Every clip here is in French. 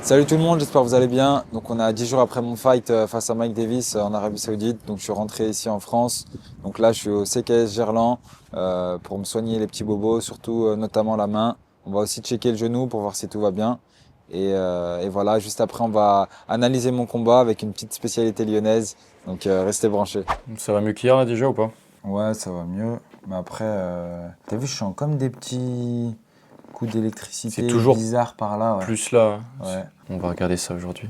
Salut tout le monde, j'espère que vous allez bien. Donc on est à 10 jours après mon fight face à Mike Davis en Arabie Saoudite. Donc je suis rentré ici en France. Donc là je suis au CKS Gerland pour me soigner les petits bobos, surtout notamment la main. On va aussi checker le genou pour voir si tout va bien. Et voilà, juste après on va analyser mon combat avec une petite spécialité lyonnaise. Donc restez branchés. Ça va mieux qu'hier là déjà ou pas? Ouais, ça va mieux. Mais après, t'as vu, je sens comme des petits coups d'électricité C'est toujours bizarres par là. Ouais. Plus là. Ouais. On va regarder ça aujourd'hui.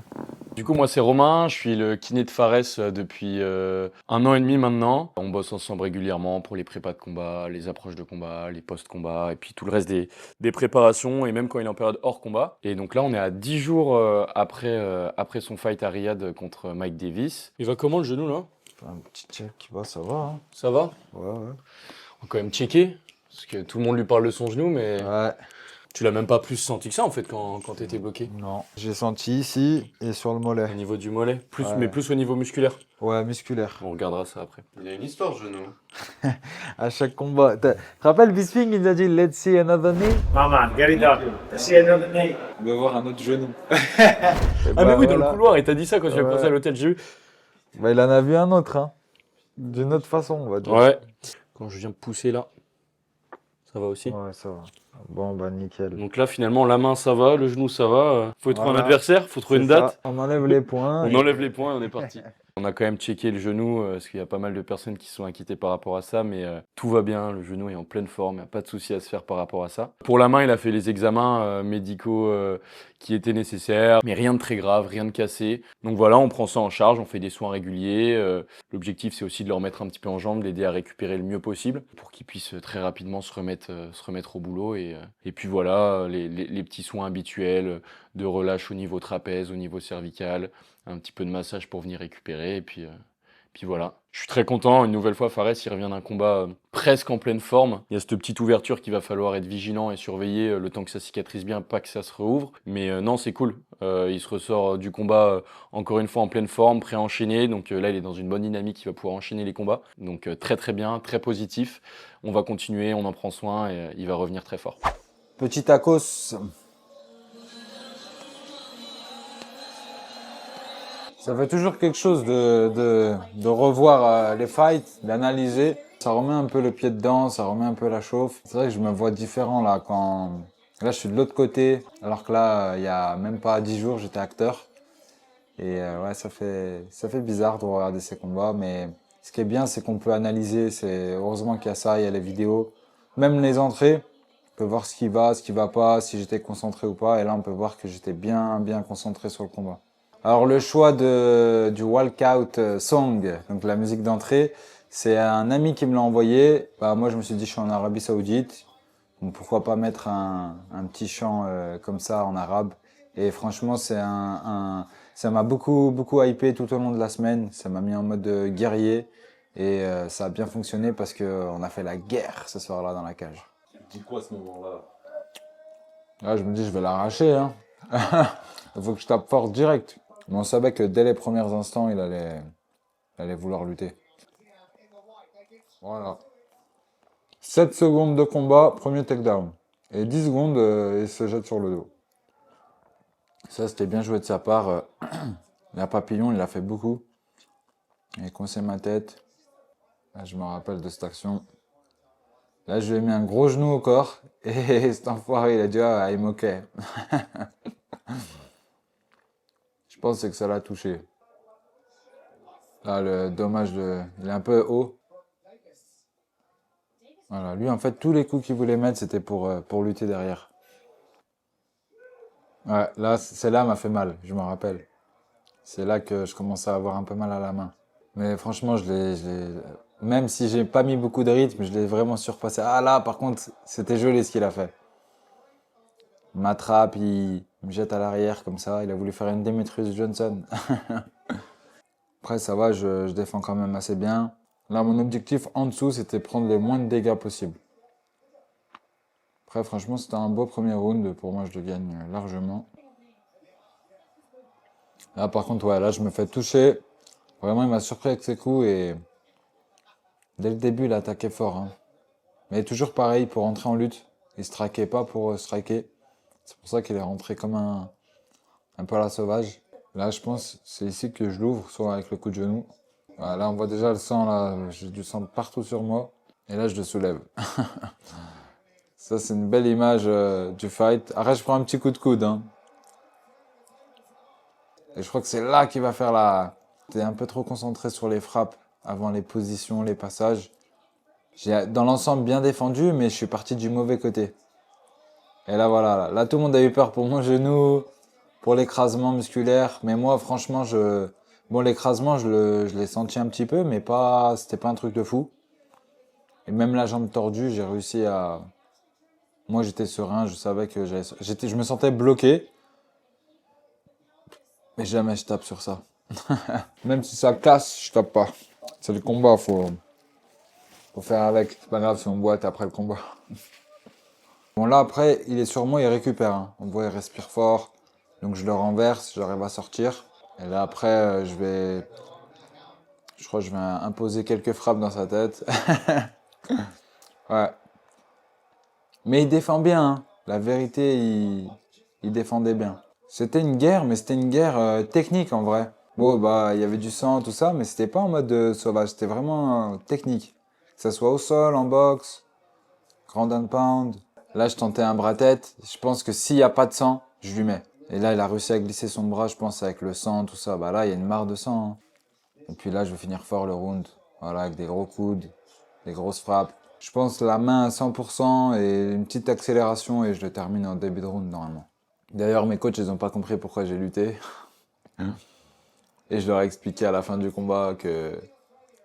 Du coup, moi, c'est Romain. Je suis le kiné de Fares depuis 1 an et demi maintenant. On bosse ensemble régulièrement pour les prépas de combat, les approches de combat, les post-combat et puis tout le reste des préparations et même quand il est en période hors combat. Et donc là, on est à 10 jours après son fight à Riyad contre Mike Davis. Il va comment le genou là? Un petit check, bah, ça va. Hein. Ça va? Ouais, ouais. On va quand même checker. Parce que tout le monde lui parle de son genou, mais Ouais, tu l'as même pas plus senti que ça en fait quand t'étais bloqué. non. J'ai senti ici et sur le mollet. Au niveau du mollet, Ouais. mais plus au niveau musculaire. Ouais, musculaire. On regardera ça après. Il a une histoire, ce genou. À chaque combat. Tu te rappelles, Bisping, il nous a dit Let's see another knee. My man, get it done. Let's see another knee. On veut voir un autre genou. Ah mais oui, dans le couloir, il t'a dit ça quand tu as Ouais. passé à l'hôtel, j'ai vu. Bah, il en a vu un autre, hein. D'une autre façon, on va dire. Ouais. Quand je viens de pousser là, ça va aussi. Ouais, ça va. Bon, bah, nickel. Donc là, finalement, la main, ça va, le genou, ça va. Faut trouver un Voilà. adversaire, faut trouver une C'est date. ça. On enlève les points. On enlève les points et on est parti. On a quand même checké le genou, parce qu'il y a pas mal de personnes qui sont inquiétées par rapport à ça, mais tout va bien, le genou est en pleine forme, il n'y a pas de souci à se faire par rapport à ça. Pour la main, il a fait les examens médicaux qui étaient nécessaires, mais rien de très grave, rien de cassé. Donc voilà, on prend ça en charge, on fait des soins réguliers. L'objectif, c'est aussi de le remettre un petit peu en jambe, de l'aider à récupérer le mieux possible, pour qu'il puisse très rapidement se remettre au boulot. Et puis voilà, les petits soins habituels de relâche au niveau trapèze, au niveau cervical, un petit peu de massage pour venir récupérer, et puis voilà. Je suis très content, une nouvelle fois, Fares, il revient d'un combat presque en pleine forme. Il y a cette petite ouverture qu'il va falloir être vigilant et surveiller le temps que ça cicatrise bien, pas que ça se rouvre. Mais non, c'est cool. Il se ressort du combat encore une fois en pleine forme, prêt à enchaîner. Donc là, il est dans une bonne dynamique, il va pouvoir enchaîner les combats. Donc très très bien, très positif. On va continuer, on en prend soin et il va revenir très fort. Petit tacos. Ça fait toujours quelque chose de revoir les fights, d'analyser. Ça remet un peu le pied dedans, ça remet un peu la chauffe. C'est vrai que je me vois différent là quand... Là, je suis de l'autre côté, alors que là, il y a même pas 10 jours, j'étais acteur. Et ouais, ça fait bizarre de regarder ces combats, mais ce qui est bien, c'est qu'on peut analyser. Heureusement qu'il y a ça, il y a les vidéos. Même les entrées, on peut voir ce qui va pas, si j'étais concentré ou pas. Et là, on peut voir que j'étais bien concentré sur le combat. Alors le choix du walkout song, donc la musique d'entrée, c'est un ami qui me l'a envoyé. Bah, moi je me suis dit je suis en Arabie Saoudite, donc pourquoi pas mettre un petit chant comme ça en arabe. Et franchement ça m'a beaucoup hypé tout au long de la semaine, ça m'a mis en mode guerrier et ça a bien fonctionné parce qu'on a fait la guerre ce soir-là dans la cage. Tu te dis quoi à ce moment-là? Là je me dis je vais l'arracher, hein. Il faut que je tape fort direct. Mais on savait que dès les premiers instants, il allait vouloir lutter. Voilà. 7 secondes de combat, premier takedown. Et 10 secondes, il se jette sur le dos. Ça, c'était bien joué de sa part. La papillon, il a fait beaucoup. Il a coincé ma tête. Là, je me rappelle de cette action. Là, je lui ai mis un gros genou au corps. Et cet enfoiré, il a dit « Ah, I'm OK ». Je pense que ça l'a touché. Là, le dommage, il est un peu haut. Voilà, lui, en fait, tous les coups qu'il voulait mettre, c'était pour lutter derrière. Ouais, là, celle-là m'a fait mal, je me rappelle. C'est là que je commençais à avoir un peu mal à la main. Mais franchement, même si j'ai pas mis beaucoup de rythme, je l'ai vraiment surpassé. Ah là, par contre, c'était joli ce qu'il a fait. Il m'attrape, il me jette à l'arrière comme ça. Il a voulu faire une Demetrius Johnson. Après, ça va, je défends quand même assez bien. Là, mon objectif en dessous, c'était prendre le moins de dégâts possible. Après, franchement, c'était un beau premier round. Pour moi, je le gagne largement. Là, par contre, ouais, là, je me fais toucher. Vraiment, il m'a surpris avec ses coups et dès le début, il a attaqué fort. Hein. Mais toujours pareil, pour entrer en lutte, Il striquait pas pour striker. C'est pour ça qu'il est rentré comme un peu à la sauvage. Là, je pense, c'est ici que je l'ouvre, soit avec le coup de genou. Voilà, là, on voit déjà le sang, là. J'ai du sang partout sur moi. Et là, je le soulève. Ça, c'est une belle image du fight. Après, je prends un petit coup de coude. Hein. Et je crois que c'est là qu'il va faire la... T'es un peu trop concentré sur les frappes avant les positions, les passages. J'ai dans l'ensemble bien défendu, mais je suis parti du mauvais côté. Et là, voilà. Là, tout le monde a eu peur pour mon genou, pour l'écrasement musculaire. Mais moi, franchement, bon, l'écrasement, je l'ai senti un petit peu, mais pas, c'était pas un truc de fou. Et même la jambe tordue, j'ai réussi à... Moi, j'étais serein, je savais que je me sentais bloqué. Mais jamais je tape sur ça. Même si ça casse, je tape pas. C'est le combat, faut faire avec. C'est pas grave si on boite après le combat. Bon, là, après, il est sur moi, il récupère. Hein. On voit, il respire fort. Donc, je le renverse, j'arrive à sortir. Et là, après, je crois que je vais imposer quelques frappes dans sa tête. Ouais. Mais il défend bien. Hein. La vérité, il défendait bien. C'était une guerre, mais c'était une guerre technique en vrai. Bon, bah, il y avait du sang, tout ça, mais c'était pas en mode sauvage. C'était vraiment technique. Que ça soit au sol, en boxe, ground and pound. Là, je tentais un bras-tête. Je pense que s'il n'y a pas de sang, je lui mets. Et là, il a réussi à glisser son bras, je pense, avec le sang, tout ça. Bah là, il y a une mare de sang. Hein. Et puis là, je vais finir fort le round. Voilà, avec des gros coudes, des grosses frappes. Je pense la main à 100% et une petite accélération et je le termine en début de round normalement. D'ailleurs, mes coachs, ils n'ont pas compris pourquoi j'ai lutté. Et je leur ai expliqué à la fin du combat que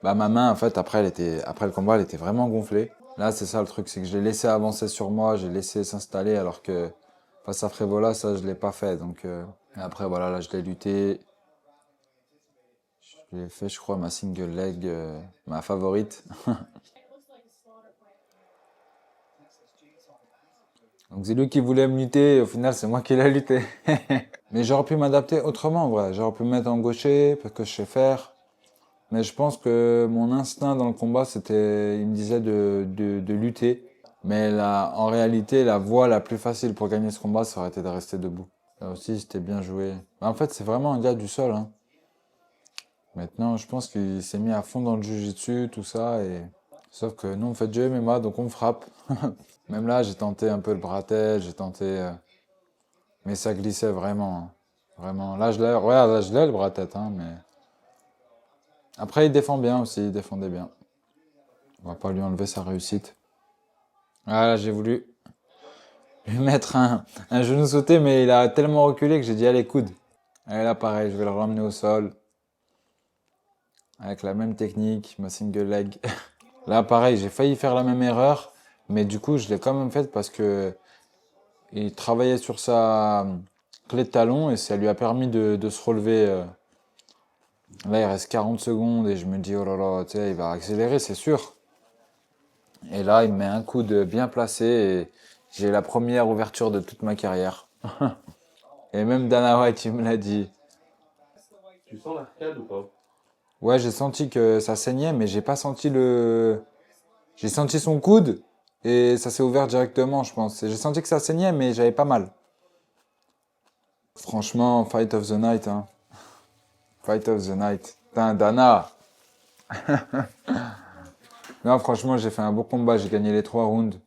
bah, ma main, en fait, après le combat, elle était vraiment gonflée. Là, c'est ça le truc, c'est que je l'ai laissé avancer sur moi, j'ai laissé s'installer, alors que face à Frévola, ça, je l'ai pas fait. Donc, et après, voilà, là, je l'ai lutté. Je l'ai fait, je crois, ma single leg, ma favorite. Donc c'est lui qui voulait me lutter, au final c'est moi qui l'ai lutté. Mais j'aurais pu m'adapter autrement en vrai. J'aurais pu me mettre en gaucher parce que je sais faire. Mais je pense que mon instinct dans le combat, c'était, il me disait de lutter. Mais là, en réalité, la voie la plus facile pour gagner ce combat, ça aurait été de rester debout. Là aussi, c'était bien joué. En fait, c'est vraiment un gars du sol. Hein. Maintenant, je pense qu'il s'est mis à fond dans le jiu-jitsu, tout ça. Sauf que nous, on fait du MMA, donc on me frappe. Même là, j'ai tenté un peu le bras-tête, j'ai tenté... Mais ça glissait vraiment. Hein. Vraiment. Là, je l'ai le bras-tête, hein, mais... Après, il défend bien aussi, il défendait bien. On va pas lui enlever sa réussite. Ah, là, j'ai voulu lui mettre un genou sauté, mais il a tellement reculé que j'ai dit, allez, coude. Et là, pareil, je vais le ramener au sol. Avec la même technique, ma single leg. Là, pareil, j'ai failli faire la même erreur, mais du coup, je l'ai quand même faite parce que il travaillait sur sa clé de talon et ça lui a permis de se relever. Là, il reste 40 secondes et je me dis, oh là là, tu sais, il va accélérer, c'est sûr. Et là, il me met un coude bien placé et j'ai la première ouverture de toute ma carrière. Et même Dana White, il me l'a dit. Tu sens l'arcade ou pas? Ouais, j'ai senti que ça saignait, mais j'ai pas senti le... J'ai senti son coude et ça s'est ouvert directement, je pense. Et j'ai senti que ça saignait, mais j'avais pas mal. Franchement, Fight of the Night, hein. Fight of the Night. Putain, Dana. Non, franchement, j'ai fait un beau combat. J'ai gagné les 3 rounds.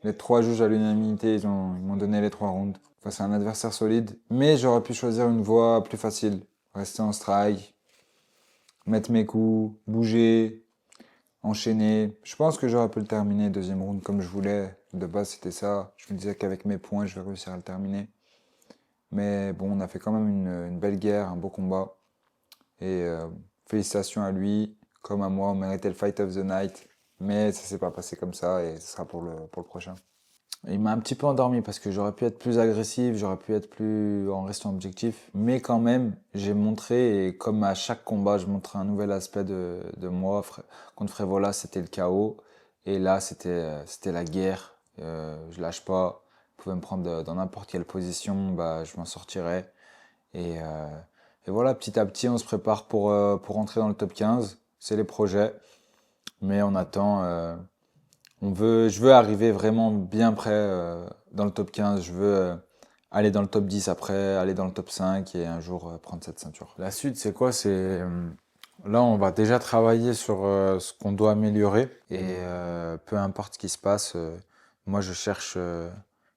Les 3 juges à l'unanimité, ils m'ont donné les 3 rounds. Face à un adversaire solide. Mais j'aurais pu choisir une voie plus facile. Rester en strike, mettre mes coups, bouger, enchaîner. Je pense que j'aurais pu le terminer, deuxième round, comme je voulais. De base, c'était ça. Je me disais qu'avec mes points, je vais réussir à le terminer. Mais bon, on a fait quand même une belle guerre, un beau combat. Et félicitations à lui, comme à moi, on méritait le Fight of the Night. Mais ça s'est pas passé comme ça et ce sera pour le prochain. Il m'a un petit peu endormi parce que j'aurais pu être plus agressif, j'aurais pu être plus en restant objectif. Mais quand même, j'ai montré, et comme à chaque combat, je montrais un nouvel aspect de moi. Contre Frévola, c'était le chaos. Et là, c'était la guerre. Je lâche pas. Vous pouvez me prendre dans n'importe quelle position, bah, je m'en sortirai. Et, euh, et voilà, petit à petit, on se prépare pour rentrer dans le top 15. C'est les projets. Mais Je veux arriver vraiment bien près dans le top 15. Je veux aller dans le top 10 après, aller dans le top 5 et un jour prendre cette ceinture. La suite, c'est quoi? Là, on va déjà travailler sur ce qu'on doit améliorer et peu importe ce qui se passe, moi je cherche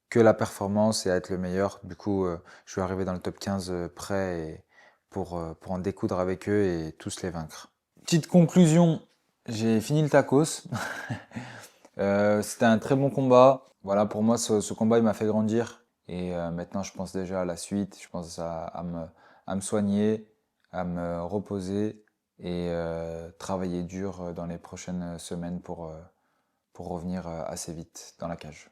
que la performance et à être le meilleur. Du coup, je vais arriver dans le top 15 prêt pour en découdre avec eux et tous les vaincre. Petite conclusion, j'ai fini le tacos. C'était un très bon combat. Voilà, pour moi, ce combat, il m'a fait grandir. Et maintenant, je pense déjà à la suite. Je pense à me soigner, à me reposer et travailler dur dans les prochaines semaines pour revenir assez vite dans la cage.